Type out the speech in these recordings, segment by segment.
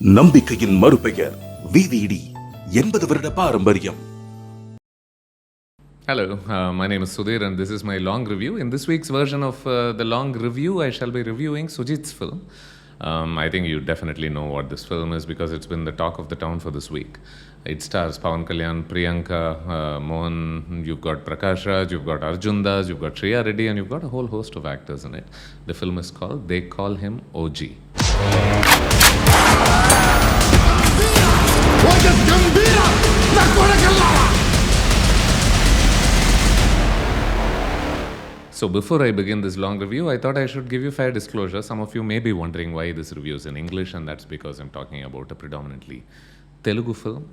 நம்பிக்கையின் மறுபெயர் VVD 80 வருட பாரம்பரியம். Hello, my name is Sudhir and this is my long review. In this week's version of the long review, I shall be reviewing Sujeeth's film. I think you definitely know what this film is because it's been the talk of the town for this week. It stars Pawan Kalyan, Priyanka, Mohan, you've got Prakash Raj, you've got Arjun Das, you've got Shriya Reddy and you've got a whole host of actors in it. The film is called They Call Him OG. So before I begin this long review, I thought I should give you fair disclosure. Some of you may be wondering why this review is in English, and that's because I'm talking about a predominantly Telugu film,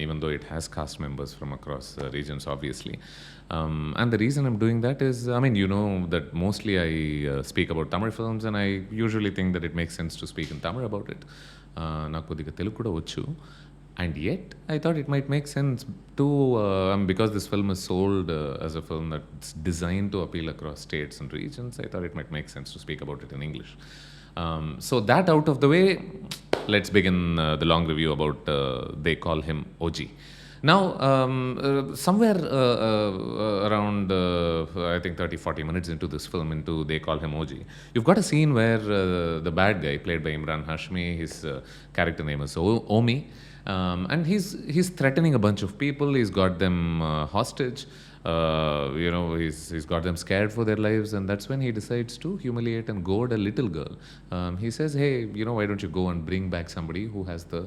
even though it has cast members from across regions, obviously. And the reason I'm doing that is, I mean, you know that mostly I speak about Tamil films, and I usually think that it makes sense to speak in Tamil about it. నాకు కొద్దిగా తెలుగు కూడా వచ్చు. And yet, I thought it might make sense to, because this film is sold as a film that's designed to appeal across states and regions, I thought it might make sense to speak about it in English. So that out of the way, let's begin the long review about They Call Him OG. Now, somewhere around, I think 30-40 minutes into this film, into They Call Him OG, you've got a scene where the bad guy, played by Imran Hashmi, his character name is Omi, and he's threatening a bunch of people. He's got them hostage. He's got them scared for their lives, and that's when he decides to humiliate and goad a little girl. He says, "Hey, why don't you go and bring back somebody who has the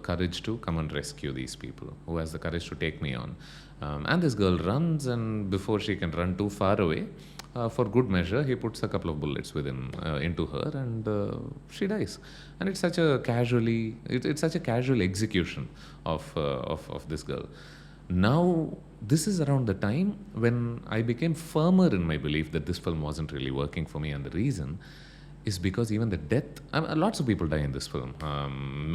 courage to come and rescue these people, who has the courage to take me on." And this girl runs, and before she can run too far away, for good measure, he puts a couple of bullets into her, and she dies. And it's such a casual execution of this girl. Now, this is around the time when I became firmer in my belief that this film wasn't really working for me, and the reason is because even the death, lots of people die in this film.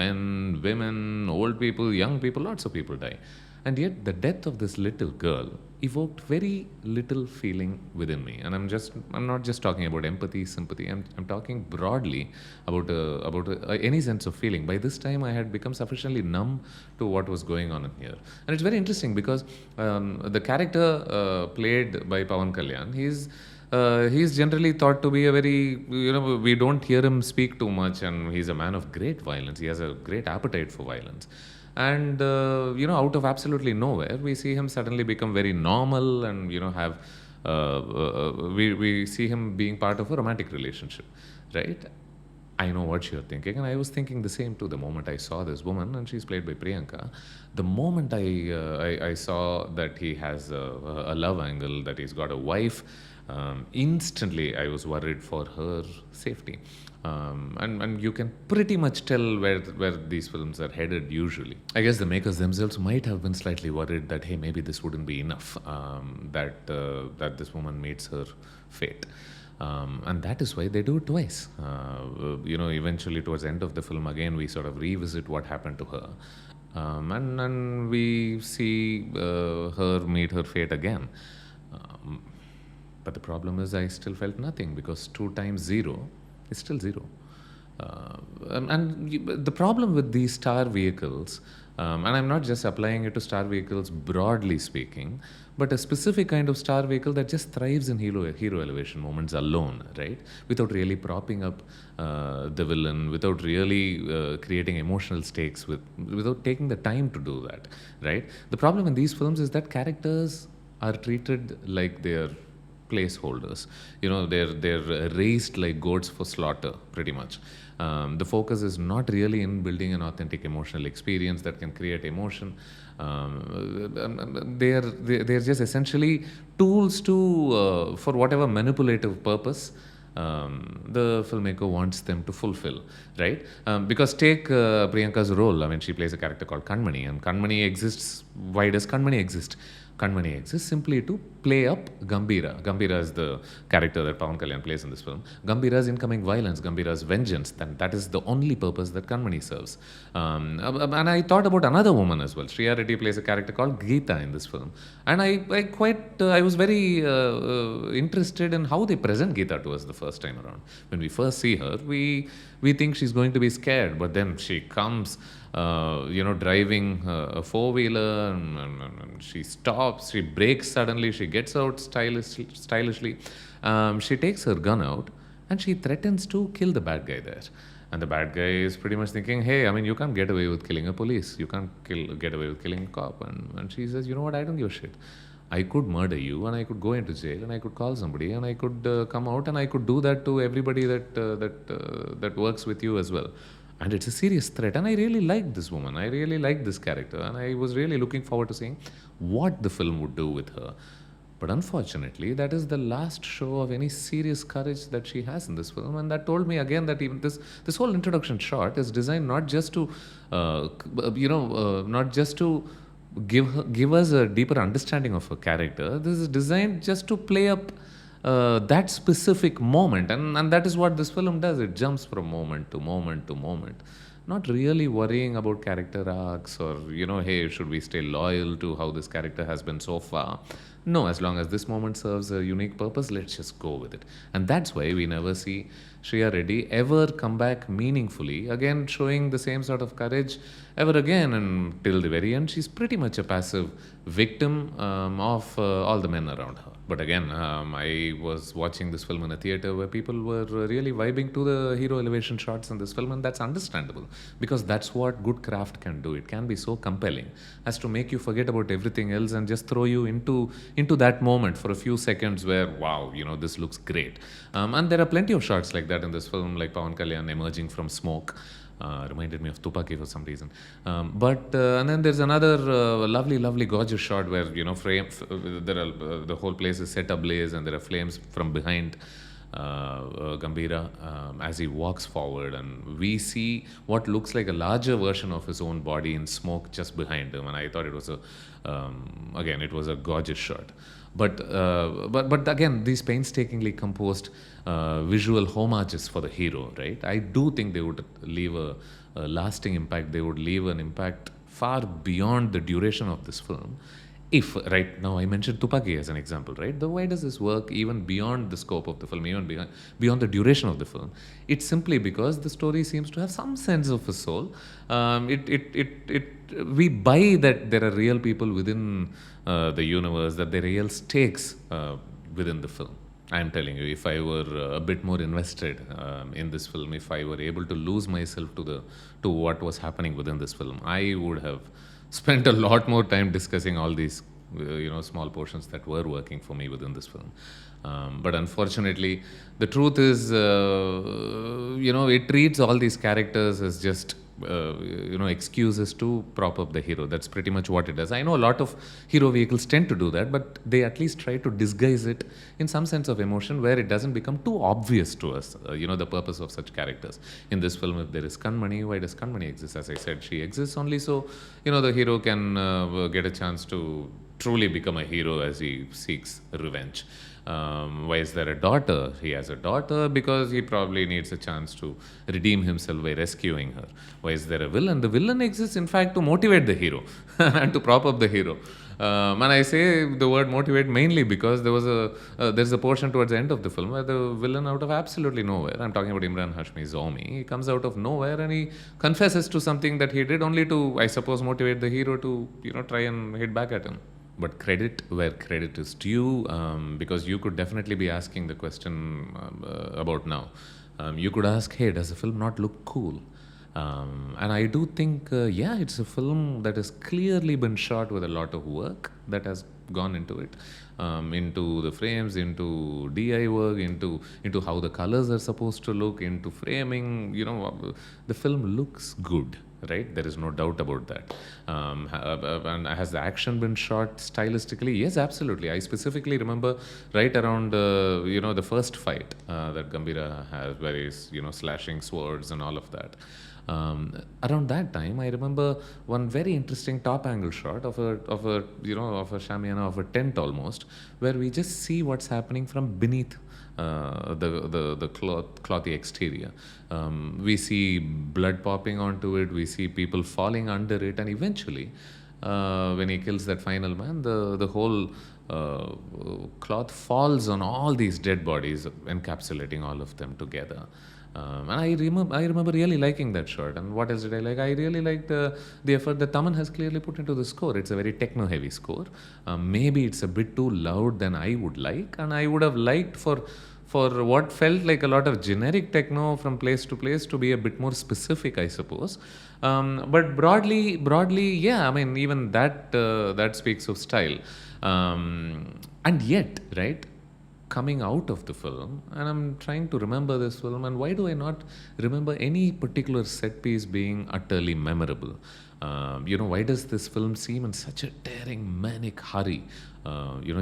Men, women, old people, young people, lots of people die. And yet the death of this little girl evoked very little feeling within me. And I'm not just talking about empathy, sympathy. I'm talking broadly about any sense of feeling. By this time, I had become sufficiently numb to what was going on in here. And it's very interesting because the character played by Pawan Kalyan, he's generally thought to be a very, we don't hear him speak too much, and he's a man of great violence. He has a great appetite for violence. And, out of absolutely nowhere, we see him suddenly become very normal and, have, we see him being part of a romantic relationship, right? I know what you're thinking, and I was thinking the same too the moment I saw this woman, and she's played by Priyanka. The moment I saw that he has a love angle, that he's got a wife, instantly I was worried for her safety. And you can pretty much tell where these films are headed usually. I guess the makers themselves might have been slightly worried that, hey, maybe this wouldn't be enough, that this woman meets her fate. And that is why they do it twice. Eventually towards the end of the film, again, we sort of revisit what happened to her. And we see her meet her fate again. But the problem is I still felt nothing, because 2 times 0 is still 0. The problem with these star vehicles, and I'm not just applying it to star vehicles broadly speaking, but a specific kind of star vehicle that just thrives in hero elevation moments alone, right? Without really propping up the villain, without really creating emotional stakes, without taking the time to do that, right? The problem in these films is that characters are treated like they're placeholders. They're raised like goats for slaughter, pretty much. The focus is not really in building an authentic emotional experience that can create emotion. They're just essentially tools for whatever manipulative purpose the filmmaker wants them to fulfill, right? Because take Priyanka's role. I mean, she plays a character called Kanmani, and Kanmani exists. Why does Kanmani exist? Kanmani exists simply to play up Gambira. Gambira is the character that Pawan Kalyan plays in this film. Gambira's incoming violence, Gambira's vengeance, that is the only purpose that Kanmani serves. And I thought about another woman as well. Shriya Reddy plays a character called Geeta in this film. And I was very interested in how they present Geeta to us the first time around. When we first see her, we think she's going to be scared, but then she comes, driving a four-wheeler, and she stops, she brakes suddenly, she gets out stylishly. She takes her gun out and she threatens to kill the bad guy there. And the bad guy is pretty much thinking, hey, I mean, you can't get away with killing a police. You can't get away with killing a cop. And she says, you know what, I don't give a shit. I could murder you and I could go into jail and I could call somebody and I could come out and I could do that to everybody that works with you as well. And it's a serious threat. And I really liked this woman. I really liked this character. And I was really looking forward to seeing what the film would do with her. But unfortunately, that is the last show of any serious courage that she has in this film. And that told me again that even this whole introduction shot is designed not just to, not just to give us a deeper understanding of her character. This is designed just to play up that specific moment. And that is what this film does. It jumps from moment to moment to moment. Not really worrying about character arcs or, hey, should we stay loyal to how this character has been so far? No, as long as this moment serves a unique purpose, let's just go with it. And that's why we never see Shriya Reddy ever come back meaningfully, again showing the same sort of courage ever again. And till the very end, she's pretty much a passive victim of all the men around her. But again, I was watching this film in a theater where people were really vibing to the hero elevation shots in this film, and that's understandable because that's what good craft can do. It can be so compelling as to make you forget about everything else and just throw you into that moment for a few seconds where, wow, this looks great. And there are plenty of shots like that in this film, like Pawan Kalyan emerging from smoke. Reminded me of Tupaki for some reason. And then there's another lovely, gorgeous shot where, the whole place is set ablaze and there are flames from behind Gambira as he walks forward, and we see what looks like a larger version of his own body in smoke just behind him. And I thought it was it was a gorgeous shot. But again, these painstakingly composed visual homages for the hero, right? I do think they would leave a lasting impact. They would leave an impact far beyond the duration of this film. If right now I mentioned Tupaki as an example, right? Why does this work even beyond the scope of the film, even beyond the duration of the film? It's simply because the story seems to have some sense of a soul. We buy that there are real people within the universe, that there are real stakes within the film. I'm telling you, if I were a bit more invested in this film, if I were able to lose myself to what was happening within this film, I would have spent a lot more time discussing all these small portions that were working for me within this film. But unfortunately, the truth is, it treats all these characters as just excuses to prop up the hero. That's pretty much what it does. I know a lot of hero vehicles tend to do that, but they at least try to disguise it in some sense of emotion where it doesn't become too obvious to us, the purpose of such characters. In this film, if there is Kanmani, why does Kanmani exist? As I said, she exists only so, the hero can get a chance to truly become a hero as he seeks revenge. Why is there a daughter? He has a daughter because he probably needs a chance to redeem himself by rescuing her. Why is there a villain? The villain exists, in fact, to motivate the hero and to prop up the hero. And I say the word motivate mainly because there's a portion towards the end of the film where the villain out of absolutely nowhere, I'm talking about Imran Hashmi Zomi, he comes out of nowhere and he confesses to something that he did only to, I suppose, motivate the hero to, try and hit back at him. But credit where credit is due, because you could definitely be asking the question about now. You could ask, hey, does the film not look cool? And I do think, it's a film that has clearly been shot with a lot of work that has gone into it, into the frames, into DI work, into how the colors are supposed to look, into framing. The film looks good. Right, there is no doubt about that. And has the action been shot stylistically? Yes, absolutely. I specifically remember right around the first fight that Gambira has, where he's slashing swords and all of that. Around that time, I remember one very interesting top angle shot of a shamiana, of a tent almost, where we just see what's happening from beneath the clothy exterior. We see blood popping onto it. We see people falling under it, and eventually, when he kills that final man, the whole cloth falls on all these dead bodies, encapsulating all of them together. And I remember really liking that shot. And what else did I like? I really liked the effort that Taman has clearly put into the score. It's a very techno-heavy score. Maybe it's a bit too loud than I would like, and I would have liked for what felt like a lot of generic techno from place to place to be a bit more specific, I suppose. But broadly, yeah. I mean, even that speaks of style. And yet, right, coming out of the film, and I'm trying to remember this film, and why do I not remember any particular set piece being utterly memorable? Why does this film seem in such a tearing, manic hurry?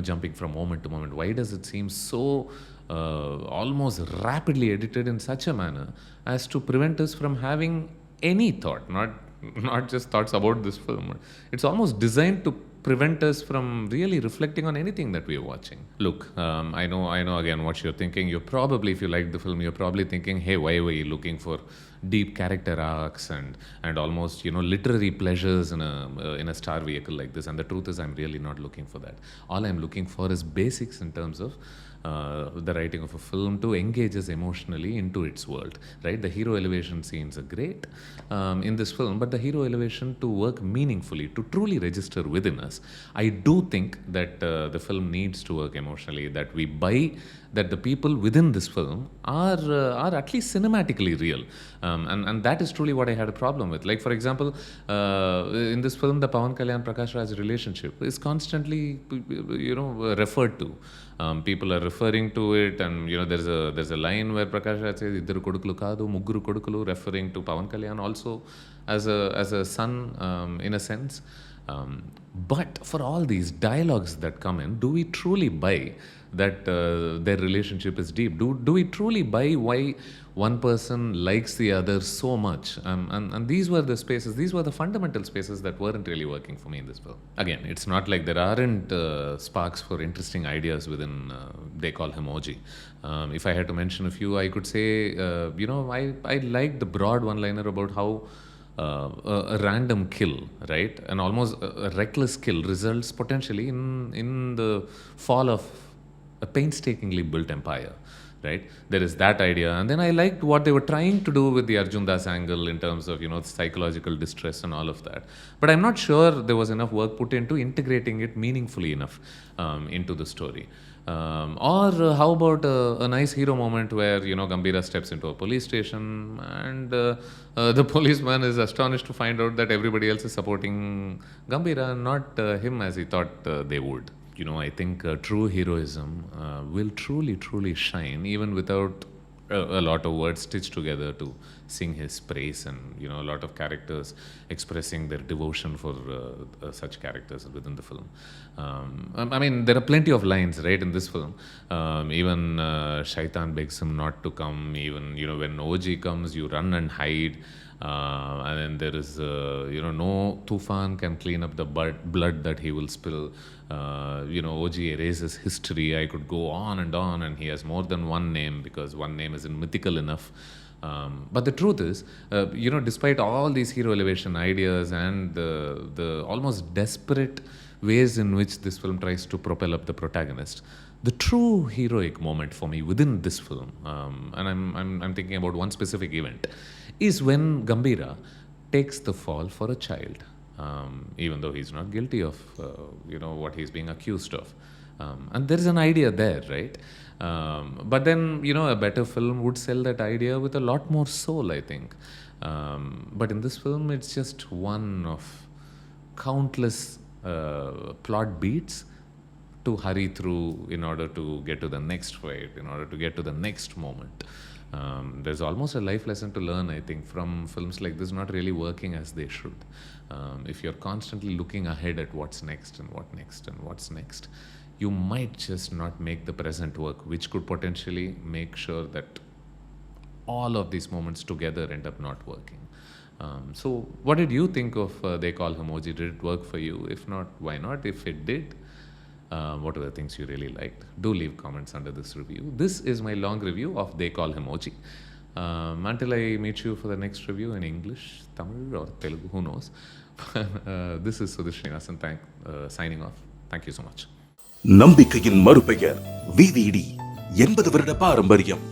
Jumping from moment to moment. Why does it seem so almost rapidly edited in such a manner as to prevent us from having any thought, not just thoughts about this film. It's almost designed to prevent us from really reflecting on anything that we are watching. Look, I know again what you're thinking. You're probably, if you like the film, you're probably thinking, hey, why were you looking for deep character arcs and almost literary pleasures in a star vehicle like this? And the truth is, I'm really not looking for that. All I'm looking for is basics in terms of the writing of a film to engage us emotionally into its world, right? The hero elevation scenes are great in this film, but the hero elevation to work meaningfully, to truly register within us, I do think that the film needs to work emotionally, that we buy that the people within this film are at least cinematically real. And that is truly what I had a problem with. Like, for example, in this film, the Pawan Kalyan Prakash Raj relationship is constantly, referred to. People are referring to it, and there's a line where Prakash Raj says "Iddaru kodukulu kaadu, mugguru kodukulu," referring to Pawan Kalyan also as a son, in a sense. But for all these dialogues that come in, do we truly buy that their relationship is deep? Do we truly buy why one person likes the other so much? And these were the spaces, these were the fundamental spaces that weren't really working for me in this film. Again, it's not like there aren't sparks for interesting ideas within, they call him OG. If I had to mention a few, I could say, I liked the broad one-liner about how a random kill, right, and almost a reckless kill results potentially in the fall of a painstakingly built empire, right? There is that idea, and then I liked what they were trying to do with the Arjun Das angle in terms of psychological distress and all of that. But I'm not sure there was enough work put into integrating it meaningfully enough into the story. Or how about a nice hero moment where Gambhira steps into a police station and the policeman is astonished to find out that everybody else is supporting Gambhira and not him as he thought they would. I think true heroism will truly shine even without a lot of words stitched together to sing his praise, and a lot of characters expressing their devotion for such characters within the film. I mean, there are plenty of lines, right, in this film. Even Shaitan begs him not to come. Even when OG comes, you run and hide. And then there is, no Tufan can clean up the blood that he will spill. OG erases history. I could go on, and he has more than one name because one name isn't mythical enough. But the truth is, despite all these hero elevation ideas and the almost desperate ways in which this film tries to propel up the protagonist, the true heroic moment for me within this film, and I'm thinking about one specific event, is when Gambhira takes the fall for a child, even though he's not guilty of what he's being accused of. And there is an idea there, right? But then a better film would sell that idea with a lot more soul, I think. But in this film, it's just one of countless plot beats to hurry through in order to get to the next fight, in order to get to the next moment. There's almost a life lesson to learn, I think, from films like this not really working as they should. If you're constantly looking ahead at what's next and what next and what's next, you might just not make the present work, which could potentially make sure that all of these moments together end up not working. So, what did you think of They Call Emoji? Did it work for you? If not, why not? If it did, what are the things you really liked? Do leave comments under this review. This is my long review of They Call Emoji. Until I meet you for the next review in English, Tamil or Telugu, who knows? This is Sudhir Srinivasan signing off. Thank you so much. நம்பிக்கையின் மறுபெயர் VVD 80 வருட பாரம்பரியம்.